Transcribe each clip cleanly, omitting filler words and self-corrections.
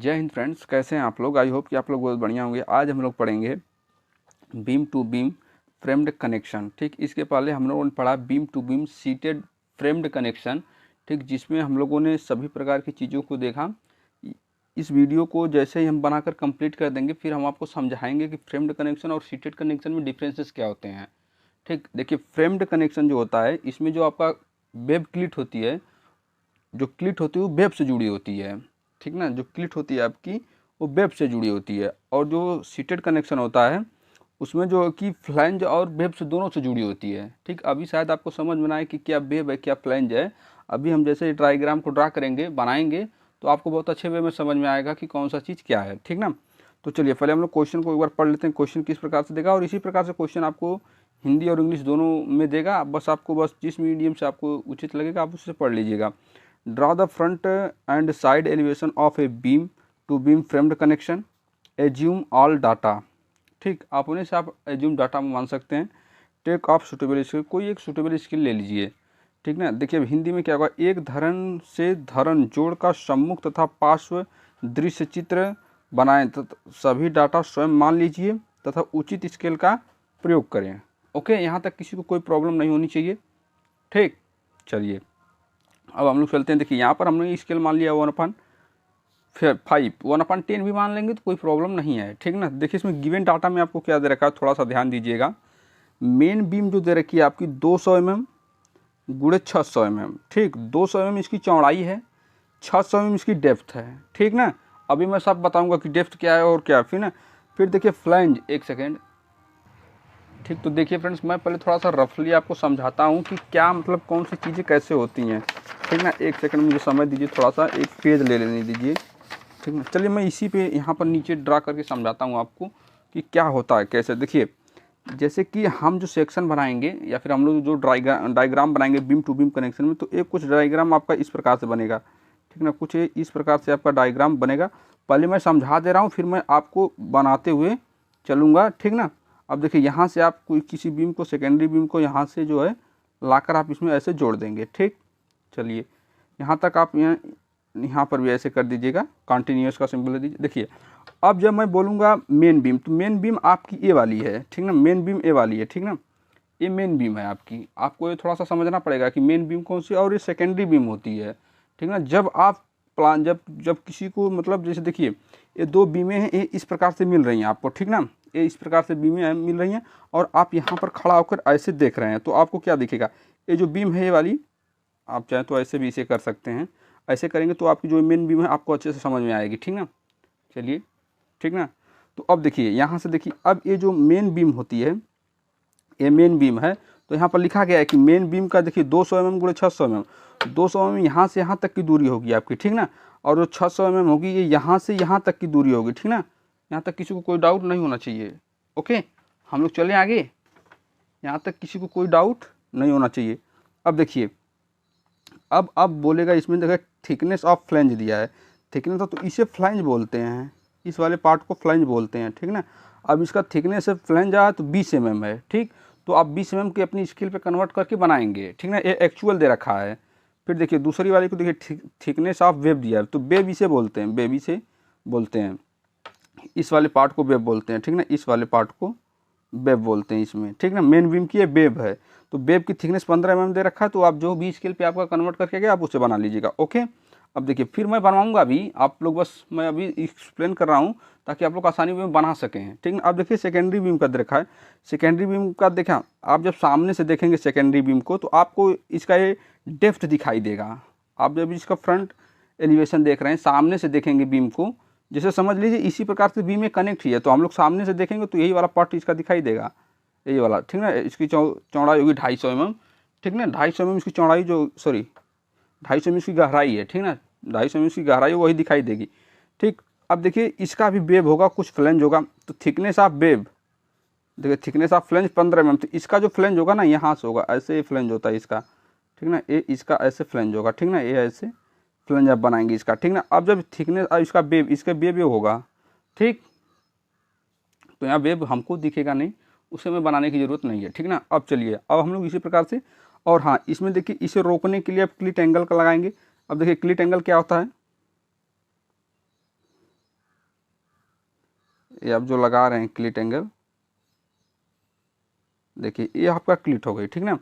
जय हिंद फ्रेंड्स, कैसे हैं आप लोग। आई होप कि आप लोग बहुत बढ़िया होंगे। आज हम लोग पढ़ेंगे beam to beam framed connection. ठीक, इसके पहले हम लोगों ने पढ़ा beam to beam seated framed connection. ठीक, जिसमें हम लोगों ने सभी प्रकार की चीज़ों को देखा। इस वीडियो को जैसे ही हम बनाकर कंप्लीट कर देंगे, फिर हम आपको समझाएंगे कि फ्रेम्ड कनेक्शन और सीटेड कनेक्शन में डिफरेंसेस क्या होते हैं। ठीक, देखिए फ्रेम्ड कनेक्शन जो होता है, इसमें जो आपका वेब क्लिट होती है, जो क्लिट होती है वो वेब से जुड़ी होती है। ठीक ना, जो क्लिट होती है आपकी वो वेब से जुड़ी होती है। और जो सीटेड कनेक्शन होता है उसमें जो कि फ्लैंज और वेब से दोनों से जुड़ी होती है। ठीक, अभी शायद आपको समझ में ना आए कि क्या वेब है क्या फ्लैंज है। अभी हम जैसे डायग्राम को ड्रा करेंगे, बनाएंगे, तो आपको बहुत अच्छे वे में समझ में आएगा कि कौन सा चीज़ क्या है। ठीक ना, तो चलिए पहले हम लोग क्वेश्चन को एक बार पढ़ लेते हैं। क्वेश्चन किस प्रकार से देगा, और इसी प्रकार से क्वेश्चन आपको हिंदी और इंग्लिश दोनों में देगा। आपको बस जिस मीडियम से आपको उचित लगेगा आप उससे पढ़ लीजिएगा। Draw the front and side elevation of a beam to beam framed connection, assume all data. ठीक, आप उन्हें से आप एज्यूम डाटा में मान सकते हैं। टेक ऑफ सुटेबल स्किल, कोई एक सुटेबल स्किल ले लीजिए। ठीक ना, देखिए अब हिंदी में क्या होगा, एक धरण से धरण जोड़ का सम्मुख तथा पार्श्व दृश्य चित्र बनाएं तथा सभी डाटा स्वयं मान लीजिए तथा उचित स्केल का प्रयोग करें। ओके, यहाँ तक किसी को कोई प्रॉब्लम नहीं होनी चाहिए। ठीक, चलिए अब हम लोग चलते हैं। देखिए यहाँ पर हमने स्केल मान लिया 1/5, 1/10 भी मान लेंगे तो कोई प्रॉब्लम नहीं है। ठीक ना, देखिए इसमें गिवन डाटा में आपको क्या दे रखा है, थोड़ा सा ध्यान दीजिएगा। मेन बीम जो दे रखी है आपकी 200 mm गुणे 600 mm। ठीक, 200 mm इसकी चौड़ाई है, 600 mm इसकी डेप्थ है। ठीक ना, अभी मैं सब बताऊंगा कि डेप्थ क्या है और क्या। फिर देखिए फ्लैंज, एक सेकेंड। ठीक, तो देखिए फ्रेंड्स, मैं पहले थोड़ा सा रफली आपको समझाता हूँ कि क्या मतलब कौन सी चीज़ें कैसे होती हैं। ठीक ना, एक सेकंड मुझे समय दीजिए, थोड़ा सा एक पेज ले लेने दीजिए। ठीक ना, चलिए मैं इसी पे यहाँ पर नीचे ड्रा करके समझाता हूँ आपको कि क्या होता है कैसे। देखिए जैसे कि हम जो सेक्शन बनाएंगे या फिर हम लोग जो डायग्राम बनाएंगे बीम टू बीम कनेक्शन में, तो एक कुछ डायग्राम आपका इस प्रकार से बनेगा। ठीक ना, कुछ इस प्रकार से आपका डायग्राम बनेगा। पहले मैं समझा दे रहा हूँ, फिर मैं आपको बनाते हुए चलूँगा। ठीक ना, अब देखिए यहाँ से आप कोई किसी बीम को, सेकेंडरी बीम को यहाँ से जो है लाकर आप इसमें ऐसे जोड़ देंगे। ठीक, चलिए यहाँ तक आप यहाँ पर भी ऐसे कर दीजिएगा, कंटिन्यूअस का सिंबल दे दीजिए। देखिए अब जब मैं बोलूँगा मेन बीम, तो मेन बीम आपकी ए वाली है। ठीक ना, मेन बीम ए वाली है। ठीक ना, ये मेन बीम है आपकी। आपको ये थोड़ा सा समझना पड़ेगा कि मेन बीम कौन सी है और ये सेकेंडरी बीम होती है। ठीक ना, जब आप प्लान जब किसी को मतलब जैसे देखिए ये दो बीमें हैं, ये इस प्रकार से मिल रही हैं आपको। ठीक ना, ये इस प्रकार से बीमें मिल रही हैं और आप यहाँ पर खड़ा होकर ऐसे देख रहे हैं, तो आपको क्या दिखेगा, ये जो बीम है ये वाली, आप चाहें तो ऐसे भी इसे कर सकते हैं। ऐसे करेंगे तो आपकी जो मेन बीम है आपको अच्छे से समझ में आएगी। ठीक ना, चलिए ठीक ना, तो अब देखिए यहाँ से देखिए, अब ये जो मेन बीम होती है, ये मेन बीम है, तो यहाँ पर लिखा गया है कि मेन बीम का देखिए 200 mm गुणे 600 mm, 200 mm यहाँ से यहाँ तक की दूरी होगी आपकी। ठीक ना, और जो 600 mm होगी ये यहाँ से यहाँ तक की दूरी होगी। ठीक ना, यहाँ तक किसी को कोई डाउट नहीं होना चाहिए। ओके, हम लोग चलें आगे, यहाँ तक किसी को कोई डाउट नहीं होना चाहिए। अब देखिए अब बोलेगा इसमें, देखिए थिकनेस ऑफ फ्लैंज दिया है। थिकनेस तो इसे फ्लैंज बोलते हैं, इस वाले पार्ट को फ्लैंज बोलते हैं। ठीक ना, अब इसका थिकनेस है फ्लैंज आया तो 20 mm है। ठीक, तो आप 20 mm की अपनी स्केल पे कन्वर्ट करके बनाएंगे। ठीक ना, ये एक्चुअल दे रखा है। फिर देखिए दूसरी वाली को देखिए थिकनेस ऑफ वेब दिया है, तो वेब इसे बोलते हैं, वेब इसे बोलते हैं। इस वाले पार्ट को वेब बोलते हैं। ठीक ना, इस वाले पार्ट को वेब बोलते हैं इसमें। ठीक ना, मेन बीम की ये वेब है, तो वेब की थिकनेस 15 mm दे रखा है, तो आप जो भी स्केल पे आपका कन्वर्ट करके गया आप उसे बना लीजिएगा। ओके, अब देखिए फिर मैं बनवाऊंगा अभी, आप लोग बस मैं अभी एक्सप्लेन कर रहा हूँ ताकि आप लोग आसानी में बना सकें। ठीक ना, अब देखिए सेकेंडरी बीम का दे रखा है। सेकेंडरी बीम का देखा, आप जब सामने से देखेंगे सेकेंडरी बीम को, तो आपको इसका ये डेप्थ दिखाई देगा। आप जब इसका फ्रंट एलिवेशन देख रहे हैं, सामने से देखेंगे बीम को, जैसे समझ लीजिए इसी प्रकार से बीम में कनेक्ट ही है, तो हम लोग सामने से देखेंगे तो यही वाला पार्ट इसका दिखाई देगा, यही वाला। ठीक ना, इसकी चौड़ाई होगी 250 mm। ठीक ना, 250 mm इसकी चौड़ाई, जो 250 mm इसकी गहराई है। ठीक ना, 250 mm इसकी गहराई वही दिखाई देगी। ठीक, अब देखिए इसका भी वेब होगा, कुछ फ्लैंज होगा, तो थिकनेस ऑफ वेब देखिए, थिकनेस ऑफ फ्लैंज 15 mm, तो इसका जो फ्लैंज होगा ना यहाँ से होगा, ऐसे फ्लैंज होता है इसका। ठीक ना, ये इसका ऐसे फ्लैंज होगा। ठीक ना, ये ऐसे फ्लैंज आप बनाएंगे इसका। ठीक ना, अब जब थिकनेस इसका वेब, इसका वेब होगा। ठीक, तो यहाँ वेब हमको दिखेगा नहीं, उसे में बनाने की ज़रूरत नहीं है। ठीक ना, अब चलिए अब हम लोग इसी प्रकार से, और हाँ इसमें देखिए इसे रोकने के लिए आप क्लिट एंगल का लगाएंगे। अब देखिए क्लिट एंगल क्या होता है, ये आप जो लगा रहे हैं क्लिट एंगल, देखिए ये आपका क्लिट हो गई, ठीक ना।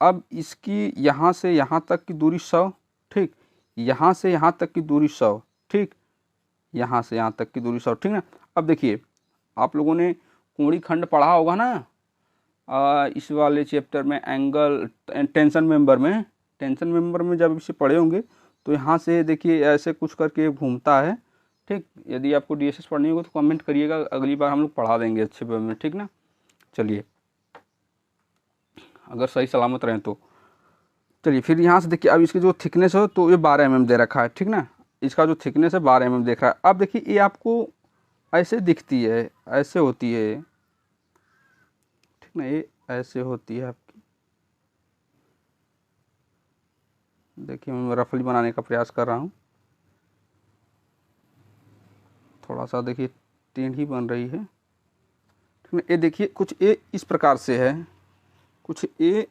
अब इसकी यहाँ से यहाँ तक की दूरी 100, ठीक, यहाँ से यहाँ तक की दूरी 100, ठीक, यहाँ से यहाँ तक की दूरी 100, ठीक ना। अब देखिए आप लोगों ने कोणीय खंड पढ़ा होगा ना इस वाले चैप्टर में, एंगल टेंशन मेंबर में जब इसे पढ़े होंगे तो यहाँ से देखिए ऐसे कुछ करके घूमता है, ठीक। यदि आपको डीएसएस पढ़नी होगी तो कमेंट करिएगा, अगली बार हम लोग पढ़ा देंगे अच्छे वे में, ठीक ना। चलिए अगर सही सलामत रहें तो चलिए फिर यहाँ से देखिए, अब इसकी जो थिकनेस हो तो ये 12 mm दे रखा है, ठीक ना। इसका जो थिकनेस है 12 mm देख रहा है। अब देखिए ये आपको ऐसे दिखती है, ऐसे होती है, ठीक ना, ये ऐसे होती है आपकी। देखिए मैं रफली बनाने का प्रयास कर रहा हूँ, थोड़ा सा देखिए टेढ़ी बन रही है, ठीक ना। ये देखिए कुछ ए इस प्रकार से है, कुछ ए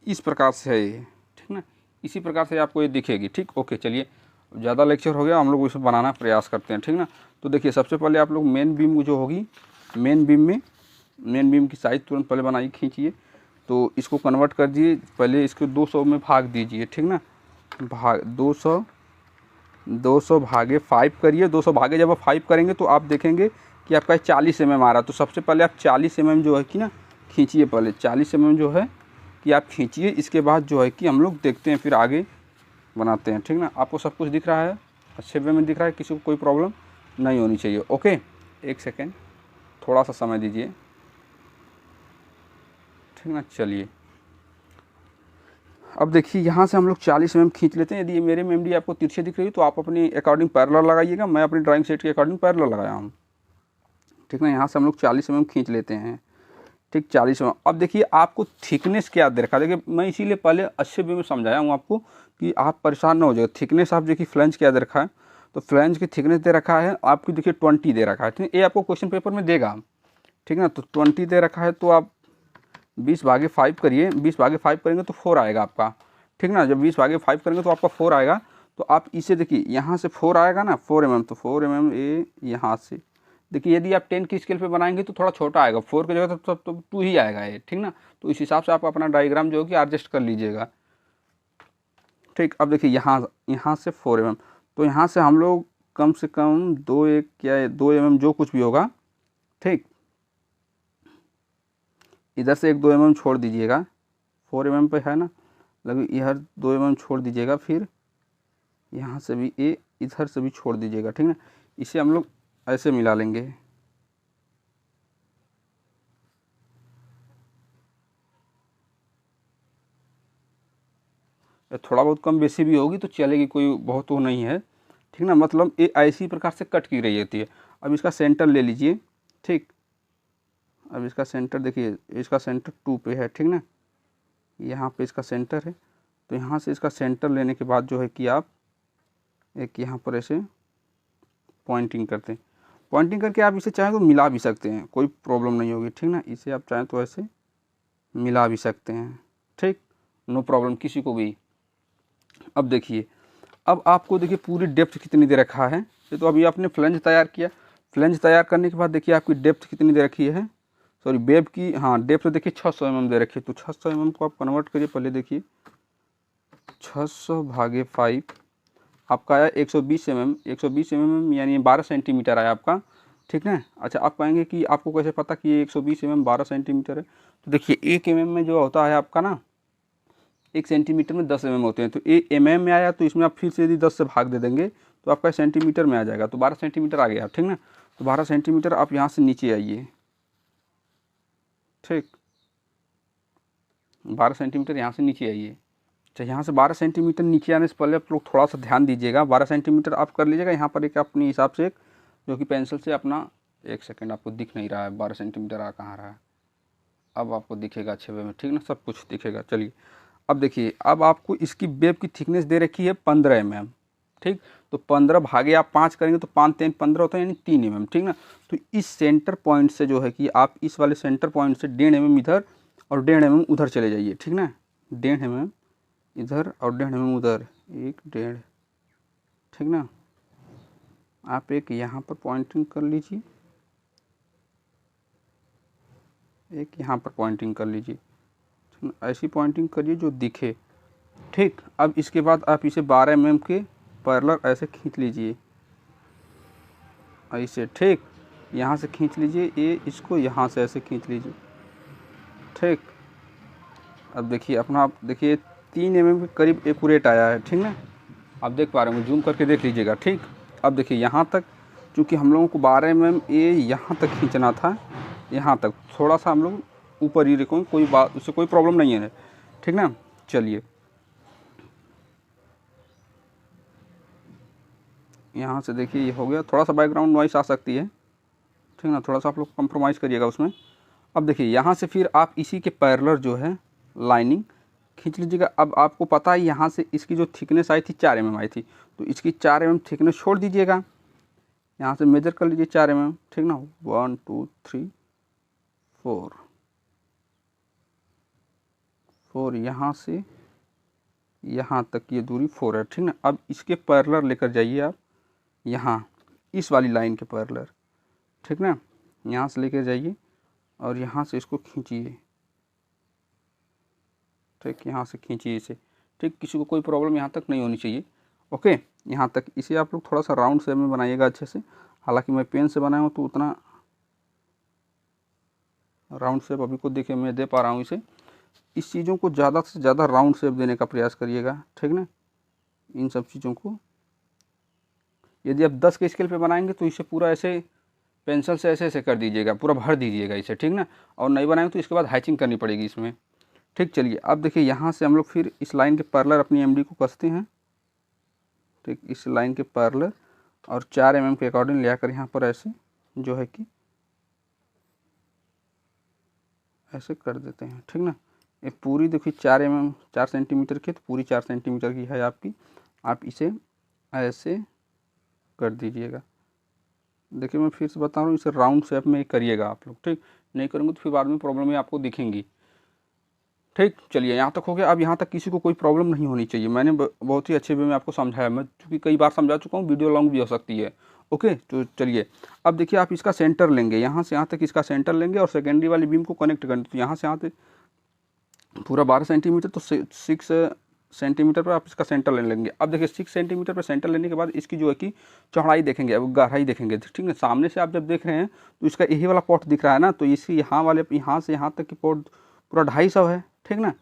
इस प्रकार से है ये, ठीक ना। इसी प्रकार से आपको ये दिखेगी, ठीक। ओके चलिए ज़्यादा लेक्चर हो गया, हम लोग इसे बनाना प्रयास करते हैं, ठीक ना। तो देखिए सबसे पहले आप लोग मेन बीम जो होगी, मेन बीम की साइज तुरंत पहले बनाइए, खींचिए, तो इसको कन्वर्ट कर दीजिए, पहले इसको 200 में भाग दीजिए, ठीक ना। भाग 200 भागे 5 करिए। 200 भागे जब आप 5 करेंगे तो आप देखेंगे कि आपका 40 mm आ रहा है। तो सबसे पहले आप 40 mm जो है कि ना खींचिए, पहले 40 mm जो है कि आप खींचिए। इसके बाद जो है कि हम लोग देखते हैं, फिर आगे बनाते हैं, ठीक ना। आपको सब कुछ दिख रहा है, अच्छे वे में दिख रहा है, किसी को कोई प्रॉब्लम नहीं होनी चाहिए। ओके एक सेकेंड, थोड़ा सा समय दीजिए, ठीक ना। चलिए अब देखिए यहाँ से हम लोग 40 mm खींच लेते हैं। यदि मेरे मेमोरी आपको तिरछे दिख रही है तो आप अपनी अकॉर्डिंग पैरेलल लगाइएगा, मैं अपनी ड्राइंग सेट के अकॉर्डिंग पैरेलल लगाया हूँ, ठीक ना। यहाँ से हम लोग 40 mm खींच लेते हैं, ठीक, 40 mm। अब देखिए आपको थिकनेस क्या दे रखा है, देखिए मैं इसीलिए पहले अच्छे वे में समझाया हूँ आपको कि आप परेशान ना हो जाए। थिकनेस आप देखिए फ्लैंज क्या दे रखा है, तो फ्लैंज की थिकनेस दे रखा है आपकी, देखिए 20 दे रखा है, ठीक है। ये आपको क्वेश्चन पेपर में देगा, ठीक ना। तो 20 दे रखा है तो आप 20 भागे 5 करिए, 20 भागे 5 करेंगे तो 4 आएगा आपका, ठीक ना। जब 20 भागे 5 करेंगे तो आपका 4 आएगा। तो आप इसे देखिए यहाँ से 4 आएगा ना, 4 mm, तो 4 mm ये यहाँ से देखिए, यदि आप 10 की स्केल पे बनाएंगे तो थोड़ा छोटा आएगा, 4 की जगह तो 2 ही आएगा ये, ठीक ना। तो इस हिसाब से आप अपना डायग्राम जो है कि एडजस्ट कर लीजिएगा, ठीक। अब देखिए यहाँ से 4 mm, तो यहाँ से हम लोग कम से कम 2 mm जो कुछ भी होगा, ठीक, इधर से एक 2 mm छोड़ दीजिएगा, 4 mm पे है ना, लगभग इधर 2 mm छोड़ दीजिएगा, फिर यहाँ से भी इधर से भी छोड़ दीजिएगा, ठीक ना। इसे हम लोग ऐसे मिला लेंगे, थोड़ा बहुत कम बेसी भी होगी तो चलेगी, कोई बहुत वो नहीं है, ठीक ना। मतलब ये ऐसी प्रकार से कट की रही होती है। अब इसका सेंटर ले लीजिए, ठीक। अब इसका सेंटर देखिए, इसका सेंटर 2 पे है, ठीक ना, यहाँ पे इसका सेंटर है। तो यहाँ से इसका सेंटर लेने के बाद जो है कि आप एक यहाँ पर ऐसे पॉइंटिंग करते हैं, पॉइंटिंग करके आप इसे चाहें तो मिला भी सकते हैं, कोई प्रॉब्लम नहीं होगी, ठीक ना। इसे आप चाहें तो ऐसे मिला भी सकते हैं, ठीक, नो प्रॉब्लम किसी को भी। अब देखिए, अब आपको देखिए पूरी डेप्थ कितनी दे रखा है, ये तो अभी आपने फ्लैंज तैयार किया, फ्लैंज तैयार करने के बाद देखिए आपकी डेप्थ कितनी दे रखी है, सॉरी वेब की, हाँ डेप्थ देखिए 600 mm दे रखी है। तो 600 mm को आप कन्वर्ट करिए, पहले देखिए 600 भागे 5 आपका आया 120 mm, 120 mm यानी 12 सेंटीमीटर आया आपका, ठीक है। अच्छा आप कहेंगे कि आपको कैसे पता कि ये 120 mm 12 सेंटीमीटर है, तो देखिए 1 mm में जो होता है आपका ना, 1 सेंटीमीटर में 10 mm होते हैं। तो ये mm में आया तो इसमें आप फिर से यदि 10 से भाग दे देंगे तो आपका सेंटीमीटर में आ जाएगा, तो 12 सेंटीमीटर आ गया, ठीक ना। तो 12 सेंटीमीटर आप यहाँ से नीचे आइए, ठीक, 12 सेंटीमीटर यहाँ से नीचे आइए। अच्छा यहाँ से 12 सेंटीमीटर नीचे आने से पहले आप लोग थोड़ा सा ध्यान दीजिएगा, 12 सेंटीमीटर आप कर लीजिएगा। यहाँ पर एक अपने हिसाब से एक जो कि पेंसिल से अपना, एक सेकेंड, आपको दिख नहीं रहा है 12 सेंटीमीटर आ कहाँ रहा है, अब आपको दिखेगा अच्छे वे में, ठीक ना, सब कुछ दिखेगा। चलिए अब देखिए, अब आपको इसकी वेब की थिकनेस दे रखी है 15 mm, ठीक। तो 15 भागे आप 5 करेंगे तो 5 3 15 होता है, यानी 3 mm, ठीक ना। तो इस सेंटर पॉइंट से जो है कि आप इस वाले सेंटर पॉइंट से 1.5 mm इधर और 1.5 mm उधर चले जाइए, ठीक ना। 1.5 mm इधर और 1.5 mm उधर, 1 1.5, ठीक ना। आप एक यहाँ पर पॉइंटिंग कर लीजिए, एक यहाँ पर पॉइंटिंग कर लीजिए, ऐसी पॉइंटिंग करिए जो दिखे। ठीक, अब इसके बाद आप इसे 12 mm के पैरेलल ऐसे खींच लीजिए, ऐसे। ठीक, यहाँ से खींच लीजिए, ये इसको यहाँ से ऐसे खींच लीजिए। ठीक, अब देखिए अपना, आप देखिए 3 mm के करीब एक्यूरेट आया है। ठीक ना, आप देख पा रहे होंगे, जूम करके देख लीजिएगा। ठीक, अब देखिए यहाँ तक, चूँकि हम लोगों को 12 mm ये यहाँ तक खींचना था, यहाँ तक थोड़ा सा हम लोग ऊपर ही रखेंगे, कोई बात, उससे कोई प्रॉब्लम नहीं है। ठीक ना, चलिए यहाँ से देखिए ये हो गया। थोड़ा सा बैकग्राउंड नॉइस आ सकती है, ठीक ना, थोड़ा सा आप लोग कंप्रोमाइज़ करिएगा उसमें। अब देखिए यहाँ से फिर आप इसी के पैरेलल जो है लाइनिंग खींच लीजिएगा। अब आपको पता है यहाँ से इसकी जो थिकनेस आई थी 4 mm आई थी, तो इसकी 4 mm थिकनेस छोड़ दीजिएगा, यहाँ से मेजर कर लीजिए 4 mm। ठीक ना, 1 2 3 4 यहाँ से यहाँ तक ये दूरी 4 है। ठीक ना, अब इसके पैरेलल लेकर जाइए आप यहाँ, इस वाली लाइन के पैरेलल। ठीक ना, यहाँ से लेकर जाइए और यहाँ से इसको खींचिए। ठीक, यहाँ से खींचिए इसे। ठीक, किसी को कोई प्रॉब्लम यहाँ तक नहीं होनी चाहिए। ओके, यहाँ तक। इसे आप लोग थोड़ा सा राउंड शेप में बनाइएगा अच्छे से। हालांकि मैं पेन से बनाया हूँ तो उतना राउंड शेप अभी को देखिए मैं दे पा रहा हूँ इसे। इस चीज़ों को ज़्यादा से ज़्यादा राउंड शेप देने का प्रयास करिएगा। ठीक ना, इन सब चीज़ों को यदि आप 10 के स्केल पे बनाएंगे तो इसे पूरा ऐसे पेंसिल से ऐसे ऐसे कर दीजिएगा, पूरा भर दीजिएगा इसे। ठीक ना, और नहीं बनाएंगे तो इसके बाद हैचिंग करनी पड़ेगी इसमें। ठीक, चलिए अब देखिए यहाँ से हम लोग फिर इस लाइन के पैरेलल अपनी एमडी को कसते हैं। ठीक, इस लाइन के पैरेलल और 4 mm के अकॉर्डिंग ले आकर यहाँ पर ऐसे जो है कि ऐसे कर देते हैं। ठीक ना, ये पूरी देखिए 4 mm 4 सेंटीमीटर की, तो पूरी 4 सेंटीमीटर की है आपकी। आप इसे ऐसे कर दीजिएगा। देखिए मैं फिर से बता रहा हूँ, इसे राउंड शेप में करिएगा आप लोग। ठीक, नहीं करेंगे तो फिर बाद में प्रॉब्लम आपको दिखेंगी। ठीक, चलिए यहाँ तक हो गया। अब यहाँ तक किसी को कोई प्रॉब्लम नहीं होनी चाहिए। मैंने बहुत ही अच्छे वे में आपको समझाया, मैं चूँकि कई बार समझा चुका हूँ, वीडियो लॉन्ग भी हो सकती है। ओके, तो चलिए अब देखिए आप इसका सेंटर लेंगे, यहाँ से यहाँ तक इसका सेंटर लेंगे और सेकेंडरी वाली बीम को कनेक्ट करेंगे। तो यहाँ से यहाँ तक पूरा 12 सेंटीमीटर, तो 6 सेंटीमीटर पर आप इसका सेंटर ले लेंगे। अब देखिए 6 सेंटीमीटर पर सेंटर लेने के बाद इसकी जो है कि चौड़ाई देखेंगे, अब गहराई देखेंगे। ठीक है, सामने से आप जब देख रहे हैं तो इसका यही वाला पॉट दिख रहा है ना, तो इसी यहाँ वाले यहाँ से यहाँ तक की पॉट पूरा 250 है। ठीक ना,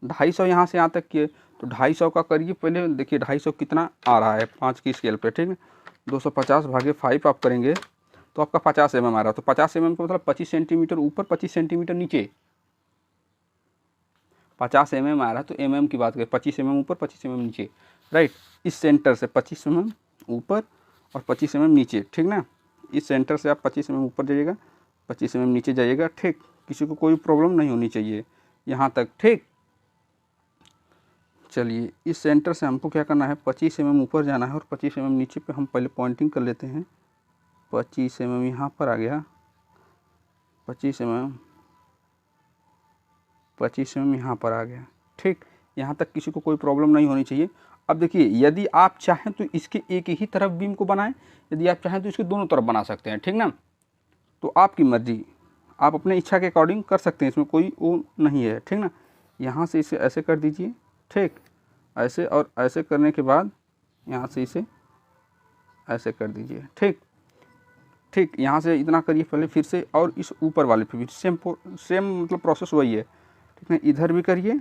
250 यहाँ से यहाँ तक की है, तो 250 का करिए पहले। देखिए 250 कितना आ रहा है 5 की स्केल पे। ठीक है, 250 भागे 5 आप करेंगे तो आपका 50 mm आ रहा है। तो 50 mm का मतलब 25 सेंटीमीटर ऊपर 25 सेंटीमीटर नीचे। 50 mm आ रहा है तो mm की बात करें, 25 mm ऊपर 25 mm नीचे। राइट, इस सेंटर से 25 mm ऊपर और 25 mm नीचे। ठीक ना, इस सेंटर से आप 25 mm ऊपर जाइएगा, 25 mm नीचे जाइएगा। ठीक, किसी को कोई प्रॉब्लम नहीं होनी चाहिए यहाँ तक। ठीक, चलिए इस सेंटर से हमको क्या करना है, 25 mm ऊपर जाना है और 25 mm नीचे पे हम पहले पॉइंटिंग कर लेते हैं। 25 mm यहाँ पर आ गया, 25 mm यहाँ पर आ गया। ठीक, यहाँ तक किसी को कोई प्रॉब्लम नहीं होनी चाहिए। अब देखिए यदि आप चाहें तो इसके एक ही तरफ बीम को बनाएं, यदि आप चाहें तो इसके दोनों तरफ बना सकते हैं। ठीक ना, तो आपकी मर्जी, आप अपने इच्छा के अकॉर्डिंग कर सकते हैं, इसमें कोई वो नहीं है। ठीक ना, यहाँ से इसे ऐसे कर दीजिए। ठीक, ऐसे और ऐसे करने के बाद यहाँ से इसे ऐसे कर दीजिए। ठीक, ठीक, यहाँ से इतना करिए पहले, फिर से और इस ऊपर वाले पे भी सेम मतलब प्रोसेस वही है। ठीक है, इधर भी करिए।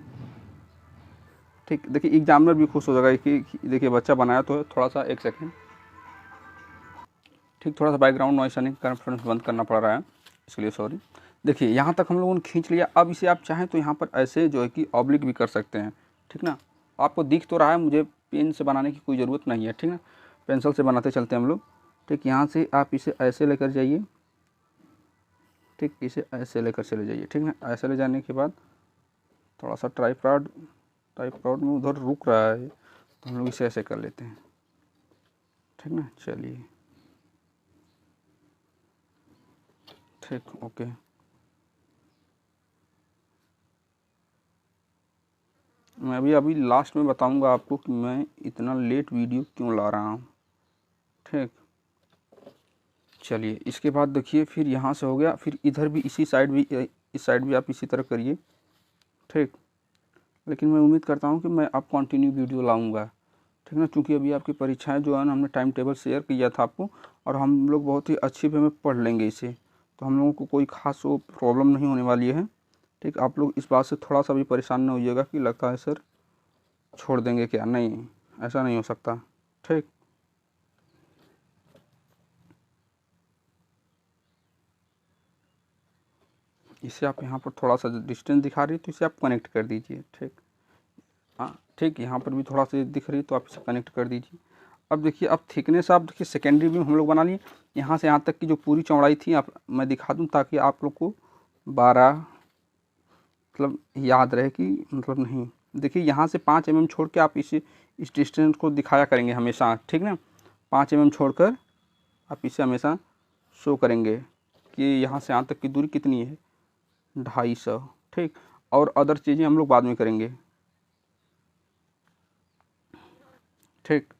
ठीक, देखिए एग्जामिनर भी खुश हो जाएगा कि देखिए बच्चा बनाया तो है। थोड़ा सा एक सेकेंड, ठीक, थोड़ा सा बैकग्राउंड नॉइस आने का कारण बंद करना पड़ रहा है, इसके लिए सॉरी। देखिए यहाँ तक हम लोगों ने खींच लिया। अब इसे आप चाहें तो यहाँ पर ऐसे जो है कि ऑब्लिक भी कर सकते हैं। ठीक ना, आपको दिख तो रहा है, मुझे पेन से बनाने की कोई ज़रूरत नहीं है। ठीक ना, पेंसिल से बनाते चलते हैं हम लोग। ठीक, यहाँ से आप इसे ऐसे लेकर जाइए। ठीक, इसे ऐसे लेकर चले जाइए। ठीक ना, ऐसे ले जाने के बाद थोड़ा सा ट्राइपॉड में उधर रुक रहा है, तो हम लोग इसे ऐसे कर लेते हैं। ठीक ना, चलिए ठीक, ओके। मैं अभी लास्ट में बताऊंगा आपको कि मैं इतना लेट वीडियो क्यों ला रहा हूँ। ठीक, चलिए इसके बाद देखिए फिर यहाँ से हो गया, फिर इधर भी इसी साइड भी इस साइड भी आप इसी तरह करिए, ठीक। लेकिन मैं उम्मीद करता हूँ कि मैं अब कंटिन्यू वीडियो लाऊंगा, ठीक ना, क्योंकि अभी आपकी परीक्षाएं जो है ना, हमने टाइम टेबल शेयर किया था आपको, और हम लोग बहुत ही अच्छी वे में पढ़ लेंगे इसे, तो हम लोगों को कोई खास वो प्रॉब्लम नहीं होने वाली है, ठीक। आप लोग इस बात से थोड़ा सा भी परेशान नहीं होइएगा कि लगता है सर छोड़ देंगे क्या, नहीं, ऐसा नहीं हो सकता, ठीक। इसे आप यहाँ पर थोड़ा सा डिस्टेंस दिखा रही है तो इसे आप कनेक्ट कर दीजिए, ठीक। हाँ ठीक, यहाँ पर भी थोड़ा सा दिख रही है तो आप इसे कनेक्ट कर दीजिए। अब देखिए, अब थिकनेस आप देखिए सेकेंडरी बीम हम लोग बना लिए, यहाँ से यहाँ तक की जो पूरी चौड़ाई थी आप मैं दिखा दूँ ताकि आप लोग को 12 मतलब याद रहे कि मतलब नहीं। देखिए यहाँ से 5 mm छोड़ के आप इस डिस्टेंस को दिखाया करेंगे हमेशा, ठीक ना। 5 mm छोड़कर आप इसे हमेशा शो करेंगे कि यहाँ से यहाँ तक की दूरी कितनी है, 250, ठीक। और अदर चीज़ें हम लोग बाद में करेंगे, ठीक।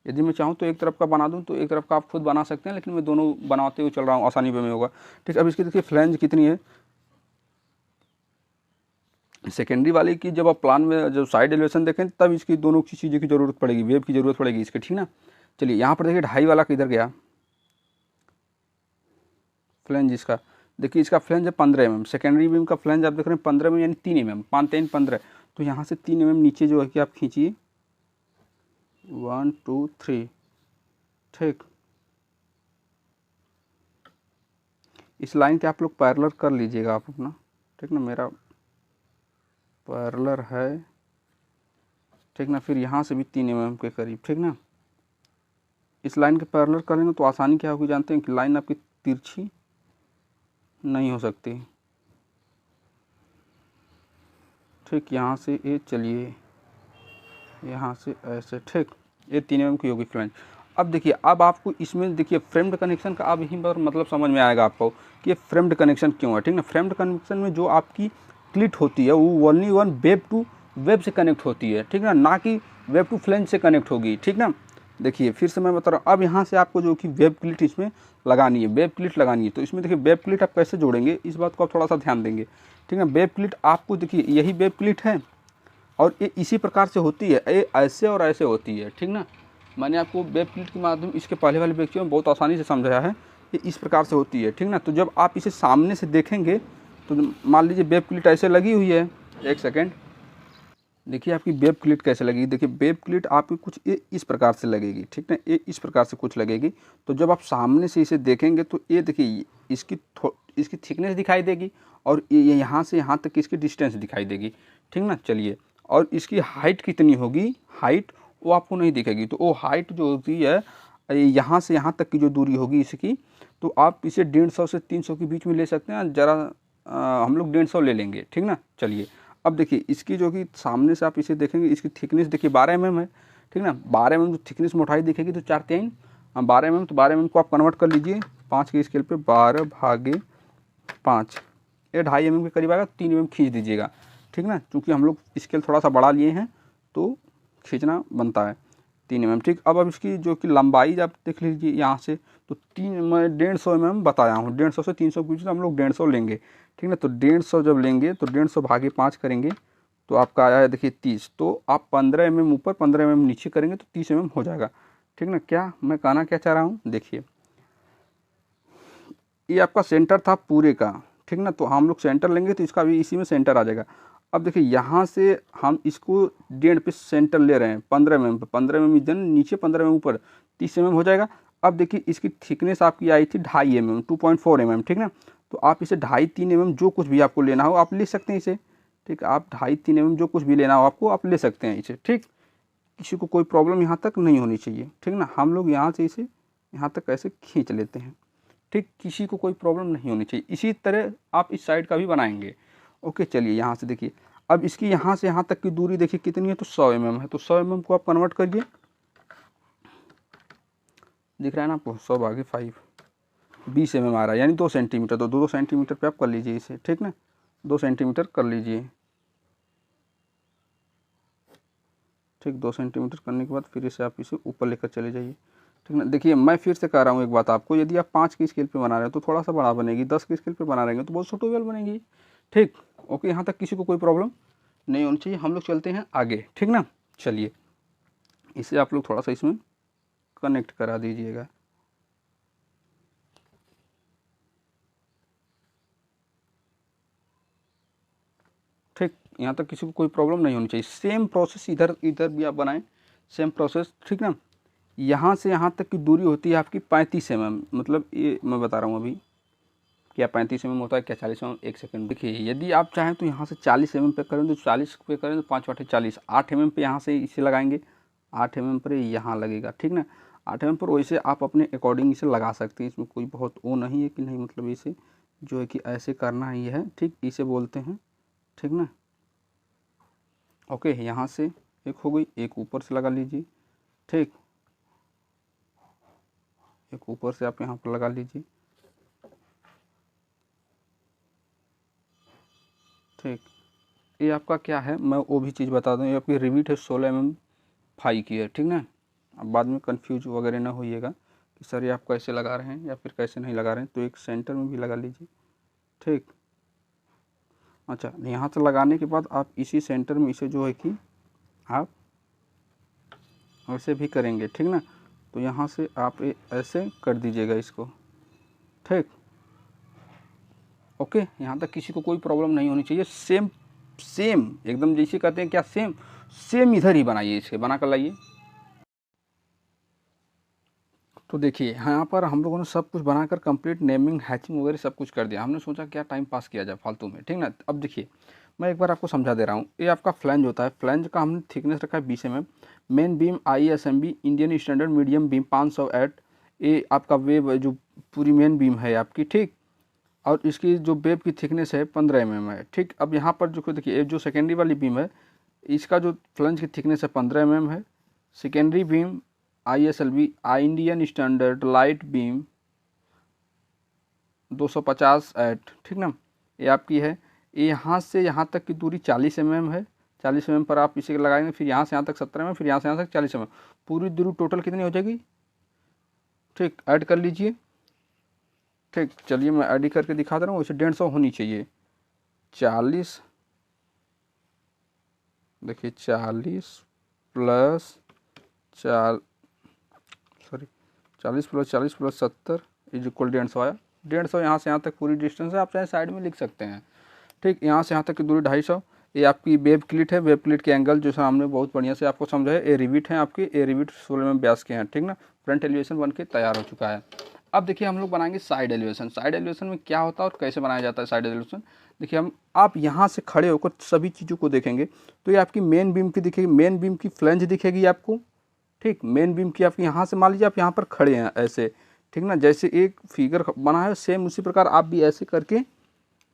यदि मैं चाहूँ तो एक तरफ का बना दूँ तो एक तरफ का आप खुद बना सकते हैं, लेकिन मैं दोनों बनाते हुए चल रहा हूँ, आसानी में होगा, ठीक। अब इसकी देखिए फ्लैंज कितनी है सेकेंडरी वाले की, जब आप प्लान में जब साइड एलिवेशन देखें तब इसकी दोनों की चीज़ों की ज़रूरत पड़ेगी, वेब की ज़रूरत पड़ेगी इसके, ठीक ना। चलिए यहाँ पर देखिए 2.5 वाला किधर गया फ्लैंज, इसका देखिए, इसका फ्लैंज है 15 mm, सेकेंडरी बीम का फ्लैंज आप देख रहे हैं 15 mm यानी 3 mm, 5 3 15, तो यहाँ से 3 mm नीचे जो है कि आप खींचिए 1 2 3, ठीक। इस लाइन के आप लोग पैरेलल कर लीजिएगा आप अपना, ठीक ना, मेरा पैरेलल है, ठीक ना। फिर यहाँ से भी 3 mm के करीब, ठीक ना। इस लाइन के पैरेलल करेंगे तो आसानी क्या होगी जानते हैं कि लाइन आपकी तिरछी नहीं हो सकती, ठीक। यहाँ से ये चलिए यहाँ से ऐसे, ठीक। ये 3 mm की होगी फ्लैंज। अब देखिए, अब आपको इसमें देखिए फ्रेम्ड कनेक्शन का अब यहीं पर मतलब समझ में आएगा आपको कि ये फ्रेम्ड कनेक्शन क्यों है, ठीक ना। फ्रेम्ड कनेक्शन में जो आपकी क्लिट होती है वो only one web two web से कनेक्ट होती है, ठीक ना कि वेब टू फ्लैंज से कनेक्ट होगी, ठीक ना। देखिए फिर से मैं बता रहा हूँ, अब यहाँ से आपको जो कि वेब क्लिट इसमें लगानी है, वेब क्लिट लगानी है, तो इसमें देखिए वेब क्लिट आप कैसे जोड़ेंगे इस बात को आप थोड़ा सा ध्यान देंगे, ठीक है। वेब क्लिट आपको देखिए यही वेब क्लिट है और ये इसी प्रकार से होती है, ये ऐसे और ऐसे होती है, ठीक ना। मैंने आपको वेब क्लिट के माध्यम इसके पहले वाले व्यक्तियों में बहुत आसानी से समझाया है, ये इस प्रकार से होती है, ठीक ना। तो जब आप इसे सामने से देखेंगे तो मान लीजिए वेब क्लिट ऐसे लगी हुई है, एक सेकेंड, देखिए आपकी वेब क्लिट कैसे लगेगी। देखिए वेब क्लिट आपकी कुछ ये इस प्रकार से लगेगी, ठीक ना, ये इस प्रकार से कुछ लगेगी। तो जब आप सामने से इसे देखेंगे तो ये देखिए इसकी थिकनेस दिखाई देगी और ये यहाँ से यहाँ तक इसकी डिस्टेंस दिखाई देगी, ठीक ना। चलिए, और इसकी हाइट कितनी होगी, हाइट वो आपको नहीं दिखेगी, तो वो हाइट जो होती है यहाँ से यहाँ तक की जो दूरी होगी इसकी, तो आप इसे 150 से 300 के बीच में ले सकते हैं, ज़रा हम लोग 150 ले लेंगे, ठीक ना। चलिए, अब देखिए इसकी जो कि सामने से आप इसे देखेंगे, इसकी थिकनेस देखिए 12 mm है, ठीक ना। 12 mm जो थिकनेस मोटाई दिखेगी तो 4×3 12 mm, तो 12 mm को आप कन्वर्ट कर लीजिए 5 के स्केल पे, 12/5, ये 2.5 mm के करीब आएगा, 3 mm खींच दीजिएगा, ठीक ना, क्योंकि हम लोग स्केल थोड़ा सा बढ़ा लिए हैं तो खींचना बनता है 3 mm, ठीक। अब इसकी जो कि लंबाई आप देख लीजिए यहाँ से, तो मैं 150 mm बताया हूँ, 150 से 300 के बीच हम लोग 150 लेंगे, ठीक ना। तो 150 जब लेंगे तो 150/5 करेंगे तो आपका आया है देखिए 30, तो आप 15 mm ऊपर 15 mm नीचे करेंगे तो 30 mm हो जाएगा, ठीक ना। क्या मैं कहना क्या चाह रहा हूँ, देखिए ये आपका सेंटर था पूरे का, ठीक ना, तो हम लोग सेंटर लेंगे तो इसका भी इसी में सेंटर आ जाएगा। अब देखिए यहाँ से हम इसको 1.5 पे सेंटर ले रहे हैं 15 mm पे, 15 mm देन नीचे 15 mm ऊपर, 30 mm हो जाएगा। अब देखिए इसकी थिकनेस आपकी आई थी 2.5 mm, 2.4 mm, ठीक ना। तो आप इसे 2.5-3 mm जो कुछ भी आपको लेना हो आप ले सकते हैं इसे, ठीक। आप 2.5-3 mm जो कुछ भी लेना हो आपको आप ले सकते हैं इसे, ठीक। किसी को कोई प्रॉब्लम यहाँ तक नहीं होनी चाहिए, ठीक ना। हम लोग यहाँ से इसे यहाँ तक ऐसे खींच लेते हैं, ठीक, किसी को कोई प्रॉब्लम नहीं होनी चाहिए। इसी तरह आप इस साइड का भी बनाएंगे, ओके। चलिए यहाँ से देखिए, अब इसकी यहाँ से यहाँ तक की दूरी देखिए कितनी है, तो 100 mm है, तो 100 mm को आप कन्वर्ट करिए, दिख रहा है ना आपको, 100/5 20 mm आ रहा है, यानी 2 सेंटीमीटर, तो 2 सेंटीमीटर पे आप कर लीजिए इसे, ठीक ना, 2 सेंटीमीटर कर लीजिए, ठीक। 2 सेंटीमीटर करने के बाद फिर इसे आप इसे ऊपर लेकर चले जाइए, ठीक ना। देखिए मैं फिर से कह रहा हूँ एक बात आपको, यदि आप 5 की स्केल पे बना रहे हैं तो थोड़ा सा बड़ा बनेगी, 10 की स्केल पे बना रहे हैं तो बहुत छोटी वेल बनेगी। ठीक, ओके, यहाँ तक किसी को कोई प्रॉब्लम नहीं होनी चाहिए। हम लोग चलते हैं आगे, ठीक ना। चलिए इसे आप लोग थोड़ा सा इसमें कनेक्ट करा दीजिएगा। ठीक, यहाँ तक किसी को कोई प्रॉब्लम नहीं होनी चाहिए। सेम प्रोसेस इधर इधर भी आप बनाएं, सेम प्रोसेस, ठीक ना। यहाँ से यहाँ तक की दूरी होती है आपकी 35 mm, मतलब ये मैं बता रहा हूँ अभी, क्या 35 mm होता है, क्या 40 mm, एक सेकंड। देखिए यदि आप चाहें तो यहाँ से 40 mm पे करें तो 40 पे करें तो 5 वाटे 40, 8 mm पे यहाँ से इसे लगाएंगे, 8 mm पर यहाँ लगेगा, ठीक ना। 8 mm पर वैसे आप अपने अकॉर्डिंग इसे लगा सकते हैं, इसमें कोई बहुत वो नहीं है कि नहीं, मतलब इसे जो है कि ऐसे करना ही है, ठीक, इसे बोलते हैं, ठीक ना। ओके, यहाँ से एक हो गई, एक ऊपर से लगा लीजिए, ठीक, एक ऊपर से आप यहाँ पर लगा लीजिए, ठीक। ये आपका क्या है, मैं वो भी चीज़ बता दूँ, ये आपकी रिविट है 16 mm 5 की है, ठीक ना। अब बाद में कंफ्यूज वगैरह ना होइएगा कि सर ये आप कैसे लगा रहे हैं या फिर कैसे नहीं लगा रहे हैं, तो एक सेंटर में भी लगा लीजिए, ठीक। अच्छा, यहाँ से लगाने के बाद आप इसी सेंटर में इसे जो है कि आप ऐसे भी करेंगे, ठीक ना। तो यहाँ से आप ऐसे कर दीजिएगा इसको, ठीक, ओके। यहाँ तक किसी को कोई प्रॉब्लम नहीं होनी चाहिए। सेम सेम एकदम जैसे कहते हैं क्या, सेम सेम इधर ही बनाइए, इसके बना कर लाइए। तो देखिए यहाँ पर हम लोगों ने सब कुछ बनाकर कंप्लीट नेमिंग हैचिंग वगैरह सब कुछ कर दिया। हमने सोचा क्या टाइम पास किया जाए फालतू में, ठीक ना। अब देखिए मैं एक बार आपको समझा दे रहा हूँ। ये आपका फ्लैंज होता है, फ्लैंज का हमने थिकनेस रखा है 20 mm। Main beam ISMB Indian standard medium beam 508, ये आपका वेब जो पूरी मेन बीम है आपकी, ठीक। और इसकी जो वेब की थिकनेस है 15 mm है, ठीक। अब यहाँ पर जो देखिए जो सेकेंडरी वाली बीम है, इसका जो फ्लंज की थिकनेस है 15 mm है। Secondary beam ISLB Indian standard light beam 250 8, ठीक ना, ये आपकी है। ये यहाँ से यहाँ तक की दूरी 40 mm है। 40 mm पर आप इसे लगाएंगे, फिर यहाँ से यहाँ तक 17 mm, फिर यहाँ से यहाँ तक 40 mm, पूरी दूरी टोटल कितनी हो जाएगी, ठीक, ऐड कर लीजिए, ठीक। चलिए मैं ऐड करके दिखा दे रहा हूँ, वैसे 150 होनी चाहिए। 40, देखिए 40 प्लस 40 प्लस 70 इज इक्वल 150 आया। 150 यहाँ से यहाँ तक पूरी डिस्टेंस है, आप चाहे साइड में लिख सकते हैं, ठीक। यहाँ से यहाँ तक की दूरी 250। ये आपकी वेब क्लिट है, वेब क्लिट के एंगल जो हमने बहुत बढ़िया से आपको समझा है। ए रिविट है आपके, ए रिविट 16 mm व्यास के हैं, ठीक ना। फ्रंट एलिवेशन बन के तैयार हो चुका है। अब देखिए हम लोग बनाएंगे साइड एलिवेशन। साइड एलिवेशन में क्या होता है और कैसे बनाया जाता है साइड एलिवेशन, देखिए हम आप यहाँ से खड़े होकर सभी चीज़ों को देखेंगे तो ये आपकी मेन बीम की दिखेगी, मेन बीम की फ्लैंज दिखेगी आपको, ठीक। मेन बीम की आपकी यहाँ से मान लीजिए आप यहाँ पर खड़े हैं ऐसे, ठीक ना, जैसे एक फिगर बना है सेम उसी प्रकार आप भी ऐसे करके,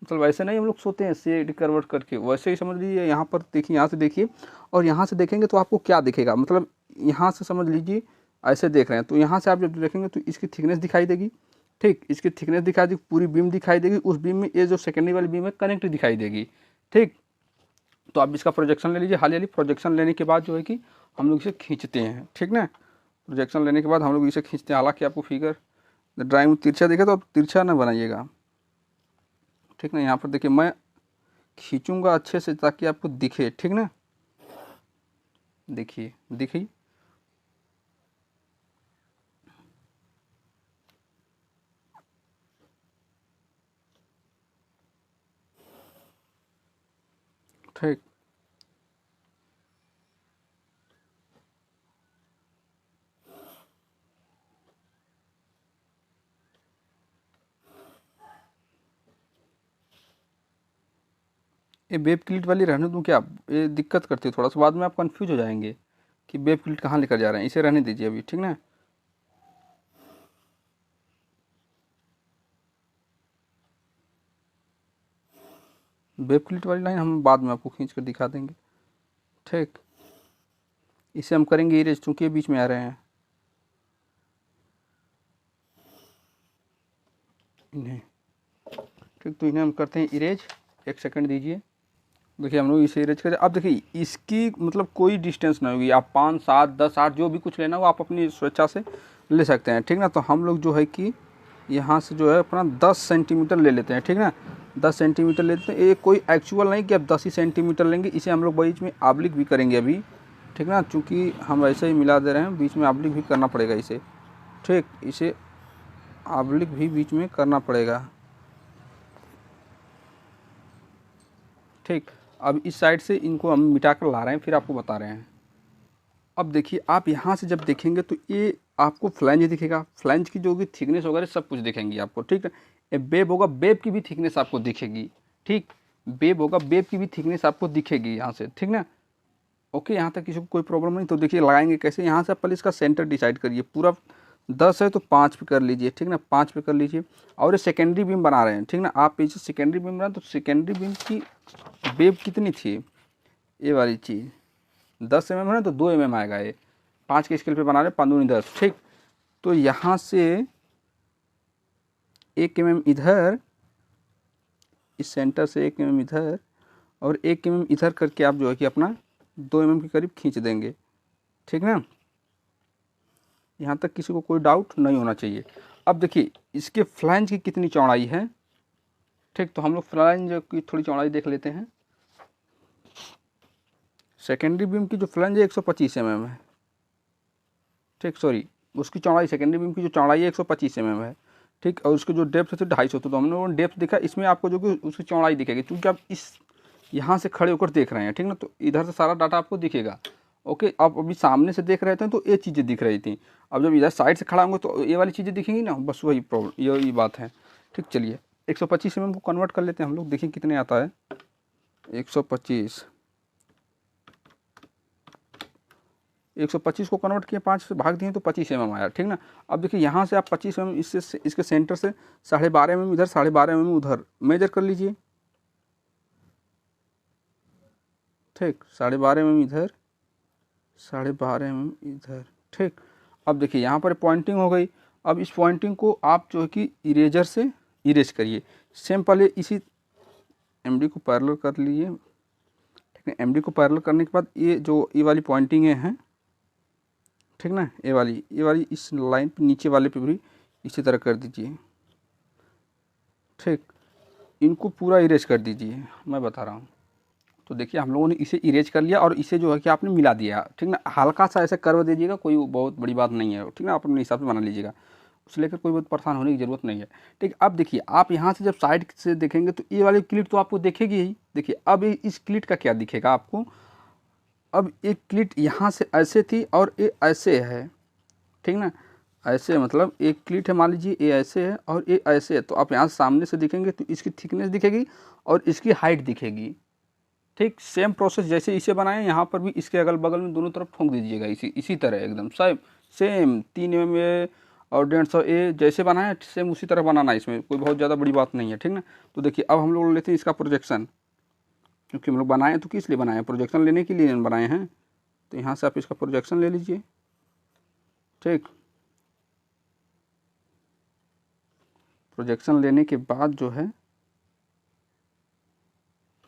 मतलब वैसे नहीं हम लोग सोते हैं ऐसे रिकन्वर्ट करके, वैसे ही समझ लीजिए। यहाँ पर देखिए, यहाँ से देखिए और यहाँ से देखेंगे तो आपको क्या दिखेगा, मतलब यहाँ से समझ लीजिए ऐसे देख रहे हैं तो यहाँ से आप जब देखेंगे तो इसकी थिकनेस दिखाई देगी, ठीक। इसकी थिकनेस दिखाई देगी, पूरी बीम दिखाई देगी, उस बीम में ये जो सेकेंडरी वाली बीम है कनेक्ट दिखाई देगी, ठीक। तो आप इसका प्रोजेक्शन ले लीजिए। हाल प्रोजेक्शन लेने के बाद जो है कि हम लोग इसे खींचते हैं, ठीक ना। प्रोजेक्शन लेने के बाद हम लोग इसे खींचते हैं। हालांकि आपको फिगर ड्राइंग में तिरछा दिखे तो आप तिरछा ना बनाइएगा, ठीक ना। यहाँ पर देखिए मैं खींचूंगा अच्छे से ताकि आपको दिखे, ठीक ना। देखिए दिखी, ठीक। ये वेब क्लिट वाली रहने दूँ क्या, ये दिक्कत करती है थोड़ा सा, बाद में आप कंफ्यूज हो जाएंगे कि वेब क्लिट कहाँ लेकर जा रहे हैं। इसे रहने दीजिए अभी, ठीक ना। वेब क्लिट वाली लाइन हम बाद में आपको खींच कर दिखा देंगे, ठीक। इसे हम करेंगे इरेज, चूँकि बीच में आ रहे हैं इन्हें, ठीक। तो इन्हें हम करते हैं इरेज, एक सेकंड दीजिए। देखिए हम लोग इसे इरेज करें। अब देखिए इसकी मतलब कोई डिस्टेंस नहीं होगी, आप 5 7 10 8 जो भी कुछ लेना हो आप अपनी स्वेच्छा से ले सकते हैं, ठीक ना। तो हम लोग जो है कि यहाँ से जो है अपना 10 सेंटीमीटर ले लेते हैं, ठीक ना। 10 सेंटीमीटर लेते हैं, ये कोई एक्चुअल नहीं कि अब 10 ही सेंटीमीटर लेंगे। इसे हम लोग बीच में आब्लिक भी करेंगे अभी, ठीक ना, चूँकि हम ऐसे ही मिला दे रहे हैं, बीच में आब्लिक भी करना पड़ेगा इसे, ठीक। इसे आब्लिक भी बीच में करना पड़ेगा, ठीक। अब इस साइड से इनको हम मिटा कर ला रहे हैं, फिर आपको बता रहे हैं। अब देखिए आप यहाँ से जब देखेंगे तो ये आपको फ्लैंज दिखेगा, फ्लैंज की जो भी थिकनेस वगैरह सब कुछ दिखेंगी आपको, ठीक है। ये बेब होगा, बेब की भी थिकनेस आपको दिखेगी, ठीक। बेब होगा, बेब की भी थिकनेस आपको दिखेगी यहाँ से, ठीक ना। ओके, यहाँ तक किसी को कोई प्रॉब्लम नहीं। तो देखिए लगाएंगे कैसे, यहाँ से आप पहले इसका सेंटर डिसाइड करिए। पूरा 10 है तो 5 पे कर लीजिए, ठीक ना, 5 पे कर लीजिए। और ये सेकेंडरी बीम बना रहे हैं, ठीक ना। आप पीछे सेकेंडरी बीम बना, तो सेकेंडरी बीम की बेब कितनी थी, ये वाली चीज़ 10 mm है ना, तो 2 mm आएगा। ये 5 के स्केल पे बना रहे हैं, 5 दूनी 10, ठीक। तो यहाँ से 1 mm इधर, इस सेंटर से 1 mm इधर और 1 mm इधर करके आप जो है कि अपना 2 mm के करीब खींच देंगे, ठीक ना। यहाँ तक किसी को कोई डाउट नहीं होना चाहिए। अब देखिए इसके फ्लैंज की कितनी चौड़ाई है, ठीक। तो हम लोग फ्लैंज की थोड़ी चौड़ाई देख लेते हैं। सेकेंडरी बीम की जो फ्लैंज है 125 mm है, ठीक। सॉरी, उसकी चौड़ाई, सेकेंडरी बीम की जो चौड़ाई है 125 mm है, ठीक। और उसकी जो डेप्थ है 250, तो हमने वो डेप्थ देखा। इसमें आपको जो कि उसकी चौड़ाई दिखेगी, क्योंकि आप इस यहाँ से खड़े होकर देख रहे हैं, ठीक ना। तो इधर से सारा डाटा आपको दिखेगा। ओके, आप अभी सामने से देख रहे थे तो ये चीज़ें दिख रही थी। अब जब इधर साइड से खड़ा होंगे तो ये वाली चीज़ें दिखेंगी ना, बस वही प्रॉब्लम, यही बात है, ठीक। चलिए 125 mm को कन्वर्ट कर लेते हैं हम लोग, देखिए कितने आता है। 125 को कन्वर्ट किए, 5 से भाग दिए तो 25 mm आया, ठीक ना। अब देखिए यहाँ से आप 25 mm इससे, इसके सेंटर से 12.5 mm इधर, 12.5 mm उधर मेजर कर लीजिए, ठीक। 12.5 mm इधर, 12.5 mm इधर, ठीक। अब देखिए यहाँ पर पॉइंटिंग हो गई। अब इस पॉइंटिंग को आप जो है कि इरेजर से इरेज करिए। सेम पहले इसी एमडी को पैरेलल कर लीजिए, ठीक है। एमडी को पैरेलल करने के बाद ये जो ये वाली पॉइंटिंगें हैं, ठीक ना, ये वाली इस लाइन पे, नीचे वाले पे भी इसी तरह कर दीजिए, ठीक। इनको पूरा इरेज कर दीजिए, मैं बता रहा हूँ। तो देखिए हम लोगों ने इसे इरेज कर लिया और इसे जो है कि आपने मिला दिया, ठीक ना। हल्का सा ऐसे कर्व दीजिएगा, कोई बहुत बड़ी बात नहीं है, ठीक ना। आप अपने हिसाब से बना लीजिएगा, उसे लेकर कोई बहुत परेशान होने की ज़रूरत नहीं है, ठीक। अब देखिए आप यहाँ से जब साइड से देखेंगे तो ये वाली क्लिट तो आपको दिखेगी ही। देखिए अब इस क्लिट का क्या दिखेगा आपको। अब एक क्लिट यहाँ से ऐसे थी और ये ऐसे है, ठीक ना। ऐसे मतलब एक क्लिट है, मान लीजिए ये ऐसे है और ये ऐसे है। तो आप यहाँ सामने से देखेंगे तो इसकी थिकनेस दिखेगी और इसकी हाइट दिखेगी, ठीक। सेम प्रोसेस जैसे इसे बनाएं, यहाँ पर भी इसके अगल बगल में दोनों तरफ ठोक दीजिएगा इसी तरह एकदम सेम 3 mm ए और 150 ए जैसे बनाएं सेम उसी तरह बनाना है। इसमें कोई बहुत ज़्यादा बड़ी बात नहीं है, ठीक ना। तो देखिए अब हम लोग लेते हैं इसका प्रोजेक्शन, क्योंकि हम लोग बनाए तो किस लिए बनाए, प्रोजेक्शन लेने के लिए बनाए हैं। तो यहाँ से आप इसका प्रोजेक्शन ले लीजिए, ठीक। प्रोजेक्शन लेने के बाद जो है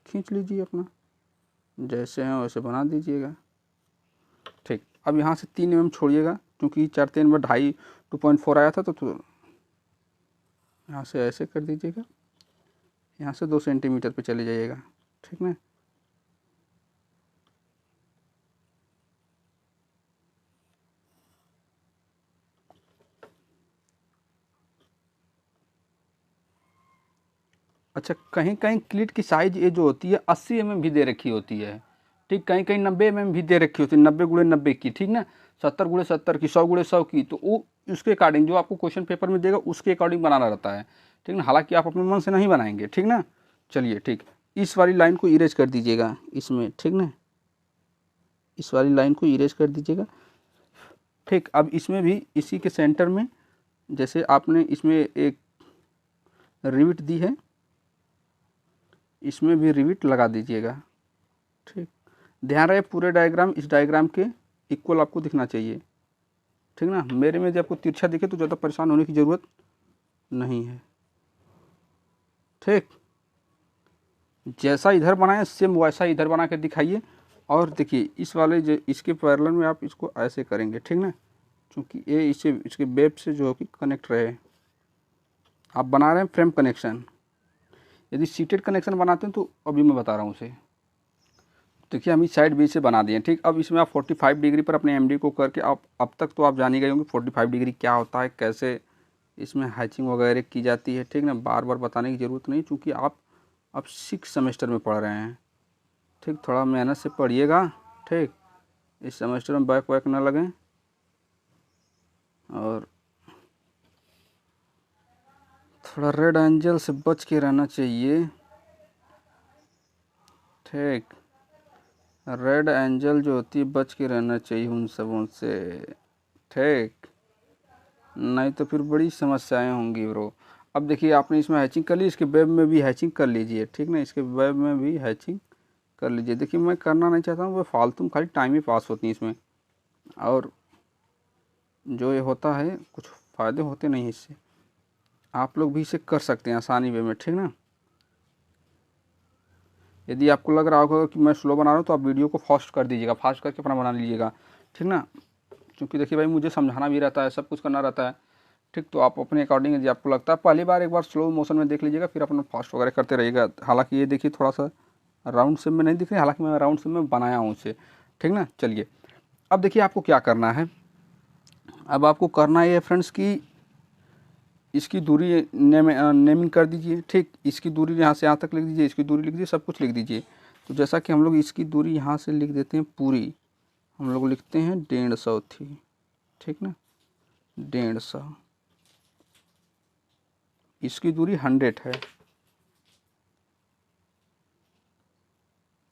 खींच लीजिए अपना, जैसे हैं वैसे बना दीजिएगा, ठीक। अब यहाँ से 3 mm छोड़िएगा, क्योंकि 4 3 में 2.5 2.4 आया था। तो यहाँ से ऐसे कर दीजिएगा, यहाँ से 2 सेंटीमीटर पे चले जाइएगा, ठीक ना। अच्छा, कहीं कहीं क्लिट की साइज ये जो होती है 80 mm भी दे रखी होती है, ठीक। कहीं कहीं 90 mm भी दे रखी होती है, 90x90 की, ठीक ना। 70x70 की, 100x100 की। तो वो उसके अकॉर्डिंग जो आपको क्वेश्चन पेपर में देगा उसके अकॉर्डिंग बनाना रहता है, ठीक ना। हालांकि आप अपने मन से नहीं बनाएंगे, ठीक ना। चलिए ठीक, इस वाली लाइन को इरेज कर दीजिएगा इसमें, ठीक ना। इस वाली लाइन को इरेज कर दीजिएगा, ठीक। अब इसमें भी इसी के सेंटर में जैसे आपने इसमें एक रिविट दी है, इसमें भी रिविट लगा दीजिएगा, ठीक। ध्यान रहे पूरे डायग्राम इस डायग्राम के इक्वल आपको दिखना चाहिए, ठीक ना। मेरे में जब आपको तिरछा दिखे तो ज़्यादा परेशान होने की ज़रूरत नहीं है, ठीक। जैसा इधर बनाए सेम वैसा इधर बना के दिखाइए। और देखिए इस वाले जो इसके पैरेलल में आप इसको ऐसे करेंगे, ठीक ना, क्योंकि ये इसके वेब से जो है कि कनेक्ट रहे। आप बना रहे हैं फ्रेम कनेक्शन, यदि सीटेड कनेक्शन बनाते हैं तो अभी मैं बता रहा हूँ उसे। देखिए हम इस साइड भी से बना दिए, ठीक। अब इसमें आप 45 डिग्री पर अपने एमडी को करके आप अब तक तो आप जान ही गए होंगे 45 डिग्री क्या होता है, कैसे इसमें हैचिंग वगैरह की जाती है, ठीक ना। बार बार बताने की ज़रूरत नहीं, क्योंकि आप अब 6 सेमेस्टर में पढ़ रहे हैं, ठीक। थोड़ा मेहनत से पढ़िएगा, ठीक। इस सेमेस्टर में बैक वैक ना लगें, और थोड़ा रेड एंजल से बच के रहना चाहिए, ठीक। रेड एंजल जो होती है बच के रहना चाहिए उन सबों से, ठीक। नहीं तो फिर बड़ी समस्याएं होंगी ब्रो। अब देखिए आपने इसमें हैचिंग कर ली, इसके वेब में भी हैचिंग कर लीजिए, ठीक ना। इसके वेब में भी हैचिंग कर लीजिए। देखिए मैं करना नहीं चाहता हूँ, वो फालतू खाली टाइम ही पास होती है इसमें, और जो ये होता है कुछ फ़ायदे होते नहीं इससे। आप लोग भी इसे कर सकते हैं आसानी वे में, ठीक ना। यदि आपको लग रहा होगा कि मैं स्लो बना रहा हूँ तो आप वीडियो को फास्ट कर दीजिएगा, फास्ट करके अपना बना लीजिएगा, ठीक ना। क्योंकि देखिए भाई मुझे समझाना भी रहता है, सब कुछ करना रहता है, ठीक। तो आप अपने अकॉर्डिंग यदि आपको लगता है, पहली बार एक बार स्लो मोशन में देख लीजिएगा, फिर अपना फास्ट वगैरह करते रहिएगा। हालांकि ये देखिए थोड़ा सा राउंड शेप में नहीं दिख रही, हालांकि मैं राउंड शेप में बनाया हूँ उसे, ठीक ना। चलिए अब देखिए आपको क्या करना है। अब आपको करना ये है फ्रेंड्स कि इसकी दूरी नेमिंग कर दीजिए, ठीक। इसकी दूरी यहाँ से यहाँ तक लिख दीजिए, इसकी दूरी लिख दीजिए, सब कुछ लिख दीजिए। तो जैसा कि हम लोग इसकी दूरी यहाँ से लिख देते हैं पूरी, हम लोग लिखते हैं 150 थी, ठीक ना, 150। इसकी दूरी 100 है,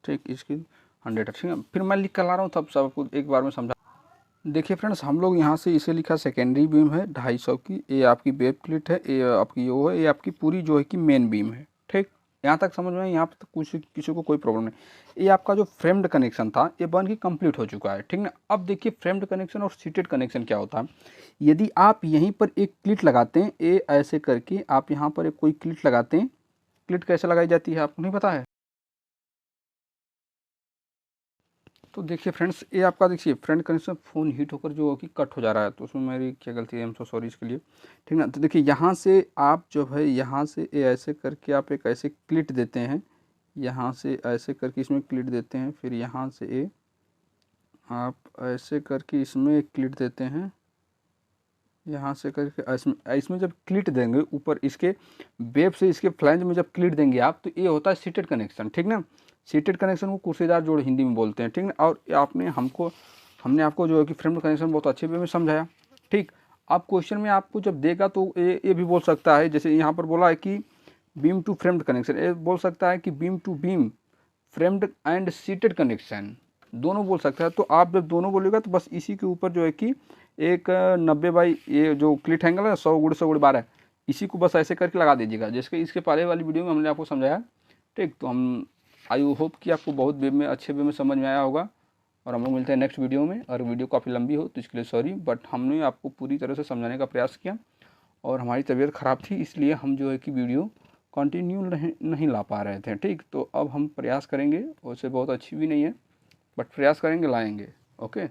ठीक। इसकी 100 है, ठीक है। फिर मैं लिख कर ला रहा हूँ, तब सबको एक बार में समझा। देखिए फ्रेंड्स हम लोग यहाँ से इसे लिखा सेकेंडरी बीम है 250 की, ये आपकी वेब क्लिट है, ये आपकी वो है, ये आपकी पूरी जो है कि मेन बीम है, ठीक। यहाँ तक समझ में, यहाँ तक कुछ किसी को कोई प्रॉब्लम नहीं। ये आपका जो फ्रेम्ड कनेक्शन था ये बन के कंप्लीट हो चुका है, ठीक ना। अब देखिए फ्रेम्ड कनेक्शन और सीटेड कनेक्शन क्या होता है। यदि आप यहीं पर एक क्लिट लगाते हैं, ये ऐसे करके आप यहाँ पर एक कोई क्लिट लगाते हैं, क्लिट कैसे लगाई जाती है आपको नहीं पता है। तो देखिए फ्रेंड्स ये आपका देखिए फ्रेंड कनेक्शन फ़ोन हीट होकर जो कि कट हो जा रहा है, तो उसमें मेरी क्या गलती है, आई एम सो सॉरी इसके लिए, ठीक ना। तो देखिए यहाँ से आप जो है यहाँ से ये ऐसे करके आप एक ऐसे क्लिट देते हैं, यहाँ से ऐसे करके इसमें क्लिट देते हैं, फिर यहाँ से ये आप ऐसे करके इसमें एक क्लिट देते हैं, यहाँ से करके इसमें जब क्लिट देंगे ऊपर इसके वेब से इसके फ्लैंज में जब क्लिट देंगे आप, तो ये होता है सीटेड कनेक्शन, ठीक ना। सीटेड कनेक्शन को कुर्सीदार जोड़ हिंदी में बोलते हैं, ठीक ना। और हमने आपको जो है कि फ्रेम्ड कनेक्शन बहुत अच्छे वे में समझाया, ठीक। आप क्वेश्चन में आपको जब देगा तो ये भी बोल सकता है, जैसे यहाँ पर बोला है कि बीम टू फ्रेम्ड कनेक्शन, ये बोल सकता है कि beam to beam framed and seated connection, दोनों बोल सकता है। तो आप जब दोनों बोलेगा तो बस इसी के ऊपर जो है कि एक 90 बाई ये जो क्लिट एंगल है 100 × 12, इसी को बस ऐसे करके लगा दीजिएगा, जैसे इसके पहले वाली वीडियो में हमने आपको समझाया, ठीक। तो हम आई होप कि आपको बहुत वे में अच्छे वे में समझ में आया होगा, और हम लोग मिलते हैं नेक्स्ट वीडियो में। और वीडियो काफ़ी लंबी हो तो इसके लिए सॉरी, बट हमने आपको पूरी तरह से समझाने का प्रयास किया, और हमारी तबीयत ख़राब थी इसलिए हम जो है कि वीडियो कंटिन्यू नहीं ला पा रहे थे, ठीक। तो अब हम प्रयास करेंगे, वैसे बहुत अच्छी भी नहीं है बट प्रयास करेंगे, लाएंगे। ओके।